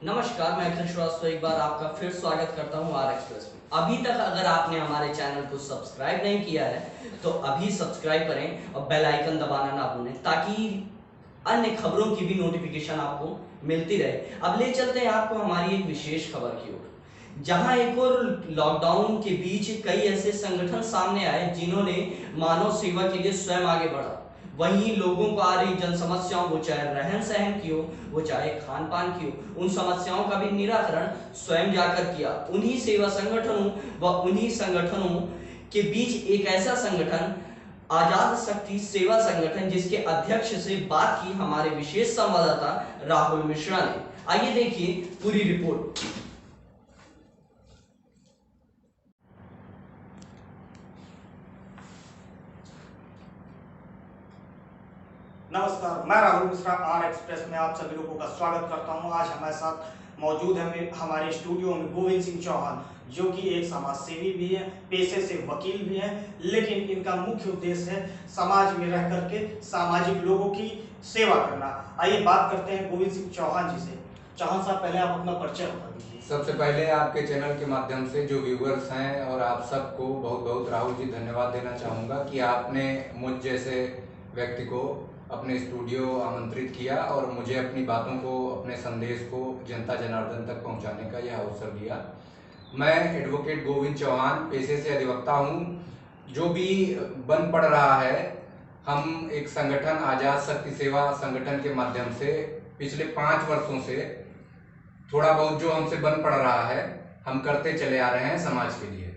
नमस्कार, मैं अखिल श्रीवास्तव एक बार आपका फिर स्वागत करता हूं आर एक्सप्रेस में। अभी तक अगर आपने हमारे चैनल को सब्सक्राइब नहीं किया है तो अभी सब्सक्राइब करें और बेल आइकन दबाना ना भूलें ताकि अन्य खबरों की भी नोटिफिकेशन आपको मिलती रहे। अब ले चलते हैं आपको हमारी एक विशेष खबर की ओर, जहां एक और लॉकडाउन के बीच कई ऐसे संगठन सामने आए जिन्होंने मानव सेवा के लिए स्वयं आगे बढ़ा। वहीं लोगों को आ रही जन समस्याओं, वो चाहे रहन सहन की हो, वो चाहे खान पान की हो, उन समस्याओं का भी निराकरण स्वयं जाकर किया। उन्हीं सेवा संगठनों व उन्हीं संगठनों के बीच एक ऐसा संगठन आजाद शक्ति सेवा संगठन, जिसके अध्यक्ष से बात की हमारे विशेष संवाददाता राहुल मिश्रा ने। आइए देखिए पूरी रिपोर्ट। नमस्कार, मैं राहुल मिश्रा आर एक्सप्रेस में आप सभी लोगों का स्वागत करता हूं। आज हमारे साथ मौजूद है हमारे स्टूडियो में गोविंद सिंह चौहान, जो कि एक समाज सेवी भी है, पेशे से वकील भी हैं, लेकिन इनका मुख्य उद्देश्य है समाज में रह करके सामाजिक लोगों की सेवा करना। आइए बात करते हैं गोविंद सिंह चौहान जी से। चौहान साहब, पहले आप अपना परिचय बता दीजिए। सबसे पहले आपके चैनल के माध्यम से जो व्यूअर्स हैं और आप सबको बहुत बहुत राहुल जी धन्यवाद देना चाहूँगा कि आपने मुझ जैसे व्यक्ति को अपने स्टूडियो आमंत्रित किया और मुझे अपनी बातों को, अपने संदेश को जनता जनार्दन तक पहुंचाने का यह अवसर दिया। मैं एडवोकेट गोविंद चौहान पेशे से अधिवक्ता हूं। जो भी बन पड़ रहा है, हम एक संगठन आजाद शक्ति सेवा संगठन के माध्यम से पिछले 5 वर्षों से थोड़ा बहुत जो हमसे बन पड़ रहा है, हम करते चले आ रहे हैं समाज के लिए।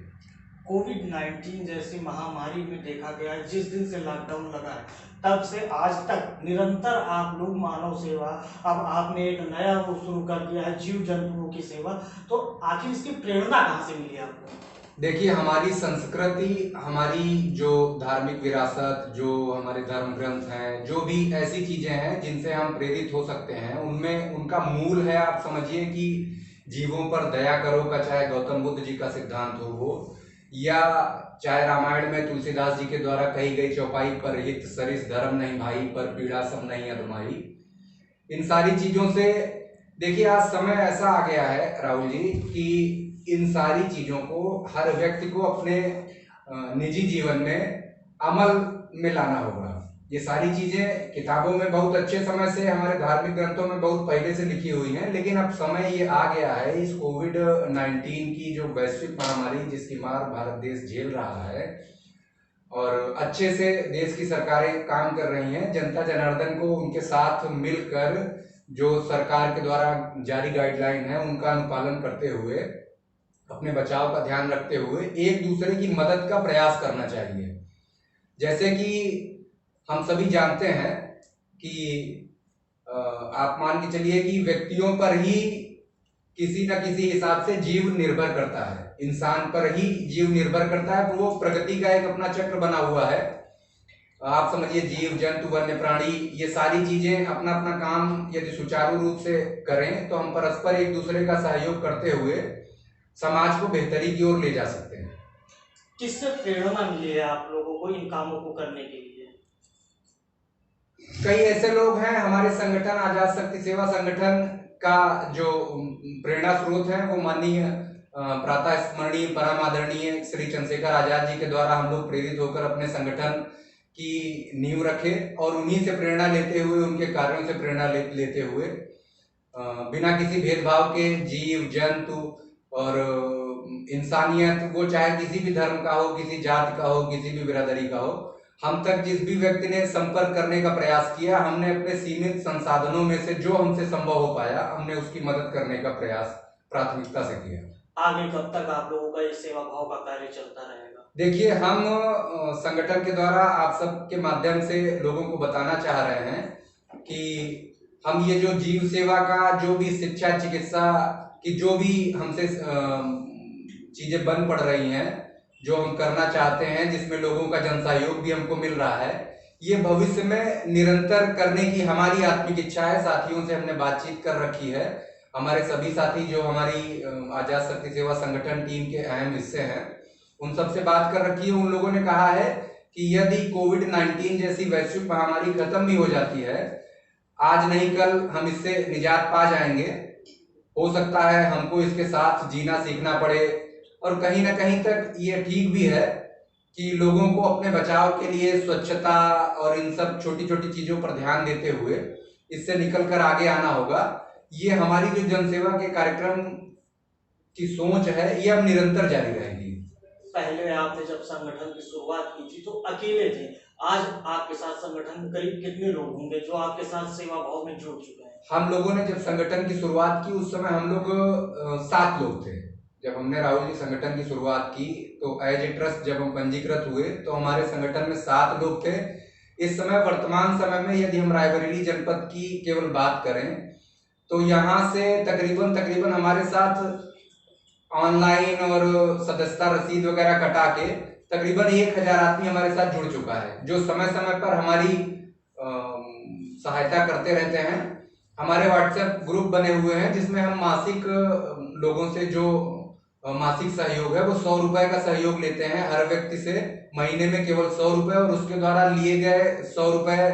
कोविड-19 जैसी महामारी में देखा गया है, जिस दिन से लॉकडाउन लगा है तब से आज तक निरंतर आप लोग मानव सेवा, अब आपने एक नया वो शुरू कर दिया है जीव जंतुओं की सेवा। तो आखिर इसकी प्रेरणा कहाँ से मिली आपको? देखिए, हमारी संस्कृति, हमारी जो धार्मिक विरासत, जो हमारे धर्म ग्रंथ हैं, जो भी ऐसी चीजें हैं जिनसे हम प्रेरित हो सकते हैं, उनमें उनका मूल है, आप समझिए कि जीवों पर दया करो का, चाहे गौतम बुद्ध जी का सिद्धांत हो वो, या चाहे रामायण में तुलसीदास जी के द्वारा कही गई चौपाई पर हित सरिस धर्म नहीं भाई, पर पीड़ा सब नहीं अदमाई। इन सारी चीजों से देखिए, आज समय ऐसा आ गया है राहुल जी कि इन सारी चीजों को हर व्यक्ति को अपने निजी जीवन में अमल में लाना होगा। ये सारी चीजें किताबों में बहुत अच्छे समय से, हमारे धार्मिक ग्रंथों में बहुत पहले से लिखी हुई हैं, लेकिन अब समय ये आ गया है, इस कोविड-19 की जो वैश्विक महामारी जिसकी मार भारत देश झेल रहा है, और अच्छे से देश की सरकारें काम कर रही हैं, जनता जनार्दन को उनके साथ मिलकर जो सरकार के द्वारा जारी गाइडलाइन है उनका अनुपालन करते हुए, अपने बचाव का ध्यान रखते हुए एक दूसरे की मदद का प्रयास करना चाहिए। जैसे कि हम सभी जानते हैं कि आप मान के चलिए कि व्यक्तियों पर ही किसी न किसी हिसाब से जीव निर्भर करता है, इंसान पर ही जीव निर्भर करता है। वो प्रगति का एक अपना चक्र बना हुआ है। आप समझिए, जीव जंतु वन्य प्राणी, ये सारी चीजें अपना अपना काम यदि सुचारू रूप से करें तो हम परस्पर एक दूसरे का सहयोग करते हुए समाज को बेहतरी की ओर ले जा सकते हैं। किससे प्रेरणा मिली है आप लोगों को इन कामों को करने के लिए? कई ऐसे लोग हैं, हमारे संगठन आजाद शक्ति सेवा संगठन का जो प्रेरणा स्रोत है वो माननीय प्रातः स्मरणीय परम आदरणीय श्री चंद्रशेखर आजाद जी के द्वारा हम लोग प्रेरित होकर अपने संगठन की नींव रखे और उन्हीं से प्रेरणा लेते हुए, उनके कार्यों से प्रेरणा लेते हुए बिना किसी भेदभाव के जीव जंतु और इंसानियत, वो चाहे किसी भी धर्म का हो, किसी जाति का हो, किसी भी बिरादरी का हो, हम तक जिस भी व्यक्ति ने संपर्क करने का प्रयास किया, हमने अपने सीमित संसाधनों में से जो हमसे संभव हो पाया, हमने उसकी मदद करने का प्रयास प्राथमिकता से किया। आगे कब तक आप लोगों का ये सेवा भाव का कार्य चलता रहेगा? देखिए, हम संगठन के द्वारा आप सबके माध्यम से लोगों को बताना चाह रहे हैं कि हम ये जो जीव सेवा का, जो भी शिक्षा चिकित्सा की जो भी हमसे चीजें बन पड़ रही हैं, जो हम करना चाहते हैं, जिसमें लोगों का जन सहयोग भी हमको मिल रहा है, ये भविष्य में निरंतर करने की हमारी आत्मिक इच्छा है। साथियों से हमने बातचीत कर रखी है। हमारे सभी साथी जो हमारी आजाद शक्ति सेवा संगठन टीम के अहम हिस्से हैं, उन सबसे बात कर रखी है। उन लोगों ने कहा है कि यदि कोविड-19 जैसी वैश्विक महामारी खत्म भी हो जाती है, आज नहीं कल हम इससे निजात पा जाएंगे, हो सकता है हमको इसके साथ जीना सीखना पड़े। और कहीं ना कहीं तक ये ठीक भी है कि लोगों को अपने बचाव के लिए स्वच्छता और इन सब छोटी छोटी चीजों पर ध्यान देते हुए इससे निकल कर आगे आना होगा। ये हमारी जो जनसेवा के कार्यक्रम की सोच है ये अब निरंतर जारी रहेगी। पहले आपने जब संगठन की शुरुआत की थी तो अकेले थे, आज आपके साथ संगठन में करीब कितने लोग होंगे जो आपके साथ सेवा भाव में जुड़ चुके हैं? हम लोगों ने जब संगठन की शुरुआत की उस समय हम लोग 7 लोग थे। जब हमने राहुल जी संगठन की शुरुआत की तो एज ए ट्रस्ट जब हम पंजीकृत हुए तो हमारे संगठन में 7 लोग थे। इस समय वर्तमान समय में यदि हम रायबरेली जनपद की केवल बात करें तो यहाँ से तकरीबन हमारे साथ ऑनलाइन और सदस्यता रसीद वगैरह कटा के तकरीबन 1000 आदमी हमारे साथ जुड़ चुका है, जो समय समय पर हमारी सहायता करते रहते हैं। हमारे व्हाट्सएप ग्रुप बने हुए हैं जिसमें हम मासिक लोगों से जो मासिक सहयोग है वो 100 रुपए का सहयोग लेते हैं हर व्यक्ति से, महीने में केवल 100 रुपए, और उसके द्वारा लिए गए 100 रुपए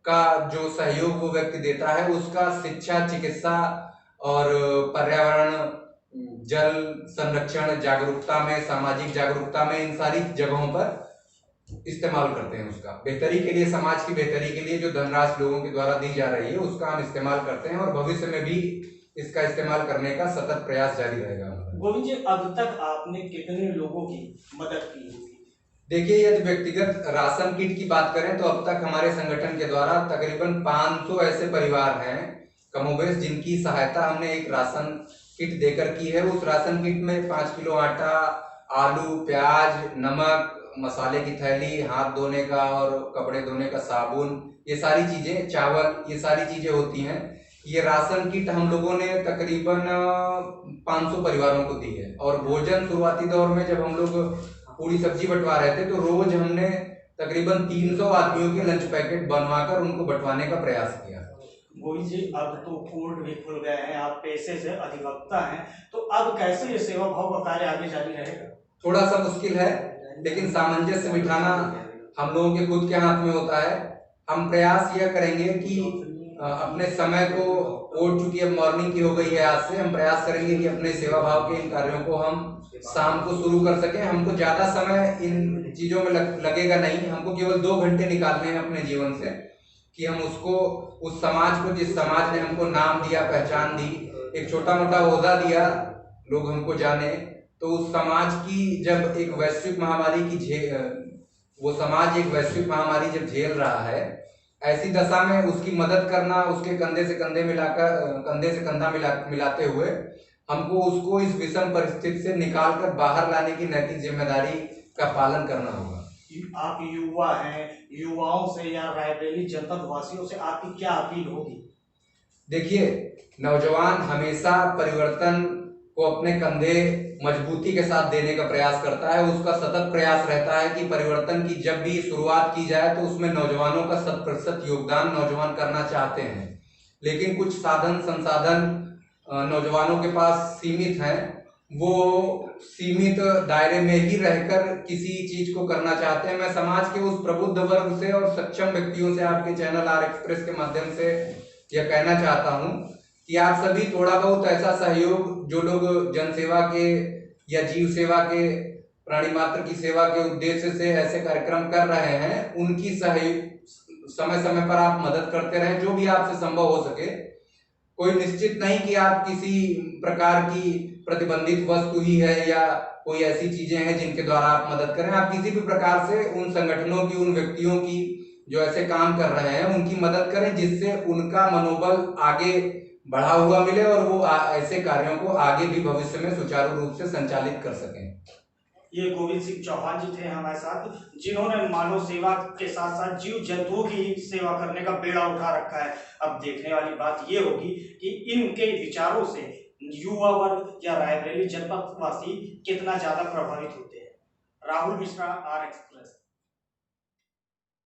का जो सहयोग वो व्यक्ति देता है उसका शिक्षा, चिकित्सा और पर्यावरण, जल संरक्षण जागरूकता में, सामाजिक जागरूकता में, इन सारी जगहों पर इस्तेमाल करते हैं। उसका बेहतरी के लिए, समाज की बेहतरी के लिए जो धनराशि लोगों के द्वारा दी जा रही है उसका हम इस्तेमाल करते हैं और भविष्य में भी इसका इस्तेमाल करने का सतत प्रयास जारी रहेगा। गोविंद जी, अब तक आपने कितने लोगों की मदद की होगी? देखिए, यदि व्यक्तिगत राशन किट की बात करें तो अब तक हमारे संगठन के द्वारा तकरीबन 500 ऐसे परिवार हैं कमोबेश जिनकी सहायता हमने एक राशन किट देकर की है। उस राशन किट में 5 किलो आटा, आलू, प्याज, नमक, मसाले की थैली, हाथ धोने का और कपड़े धोने का साबुन, ये सारी चीजें, चावल, ये सारी चीजें होती हैं। ये राशन किट हम लोगों ने तकरीबन 500 परिवारों को दी है। और भोजन शुरुआती दौर में जब हम लोग पूरी सब्जी बंटवा रहे थे तो रोज हमने तकरीबन 300 आदमियों के लंच पैकेट बनवाकर उनको बंटवाने का प्रयास किया। गोविंद जी, अब तो कोर्ट भी खुल गए हैं, आप पेशे से अधिवक्ता हैं, तो अब कैसे ये सेवा भाव का कार्य आगे जारी रहेगा? थोड़ा सा मुश्किल है, लेकिन सामंजस्य बिठाना हम लोगों के खुद के हाथ में होता है। हम प्रयास यह करेंगे कि अपने समय को, कोर्ट चूंकि अब मॉर्निंग की हो गई है आज से, हम प्रयास करेंगे कि अपने सेवा भाव के इन कार्यों को हम शाम को शुरू कर सकें। हमको ज्यादा समय इन चीजों में लगेगा नहीं, हमको केवल 2 घंटे निकालने हैं अपने जीवन से कि हम उसको, उस समाज को, जिस समाज ने हमको नाम दिया, पहचान दी, एक छोटा मोटा ओहदा दिया, लोग हमको जाने, तो उस समाज की जब एक वैश्विक महामारी की वो समाज एक वैश्विक महामारी जब झेल रहा है, ऐसी दशा में उसकी मदद करना, उसके कंधे से कंधे मिलाकर, कंधे से कंधा मिलाते हुए हमको उसको इस विषम परिस्थिति से निकालकर बाहर लाने की नैतिक जिम्मेदारी का पालन करना होगा। आप युवा हैं, युवाओं से या रायबरेली जनपद वासियों से आपकी क्या अपील होगी? देखिए, नौजवान हमेशा परिवर्तन को अपने कंधे मजबूती के साथ देने का प्रयास करता है। उसका सतत प्रयास रहता है कि परिवर्तन की जब भी शुरुआत की जाए तो उसमें नौजवानों का 100% योगदान नौजवान करना चाहते हैं, लेकिन कुछ साधन संसाधन नौजवानों के पास सीमित हैं। वो सीमित दायरे में ही रहकर किसी चीज को करना चाहते हैं। मैं समाज के उस प्रबुद्ध वर्ग से और सक्षम व्यक्तियों से आपके चैनल आर एक्सप्रेस के माध्यम से यह कहना चाहता हूं कि आप सभी थोड़ा बहुत ऐसा सहयोग, जो लोग जनसेवा के या जीव सेवा के, प्राणी मात्र की सेवा के उद्देश्य से ऐसे कार्यक्रम कर रहे हैं, उनकी समय समय पर आप मदद करते रहें, जो भी आपसे संभव हो सके। कोई निश्चित नहीं कि आप किसी प्रकार की प्रतिबंधित वस्तु ही है या कोई ऐसी चीजें हैं जिनके द्वारा आप मदद करें। आप किसी भी प्रकार से उन संगठनों की, उन व्यक्तियों की जो ऐसे काम कर रहे हैं, उनकी मदद करें जिससे उनका मनोबल आगे बढ़ा हुआ मिले और वो ऐसे कार्यों को आगे भी भविष्य में सुचारू रूप से संचालित कर सकें। ये गोविंद सिंह चौहान जी थे हमारे साथ, जिन्होंने मानव सेवा के साथ साथ जीव जंतुओं की सेवा करने का बेड़ा उठा रखा है। अब देखने वाली बात ये होगी कि इनके विचारों से युवा वर्ग या रायबरेली जनपद वासी कितना ज्यादा प्रभावित होते हैं। Rahul Mishra, R express.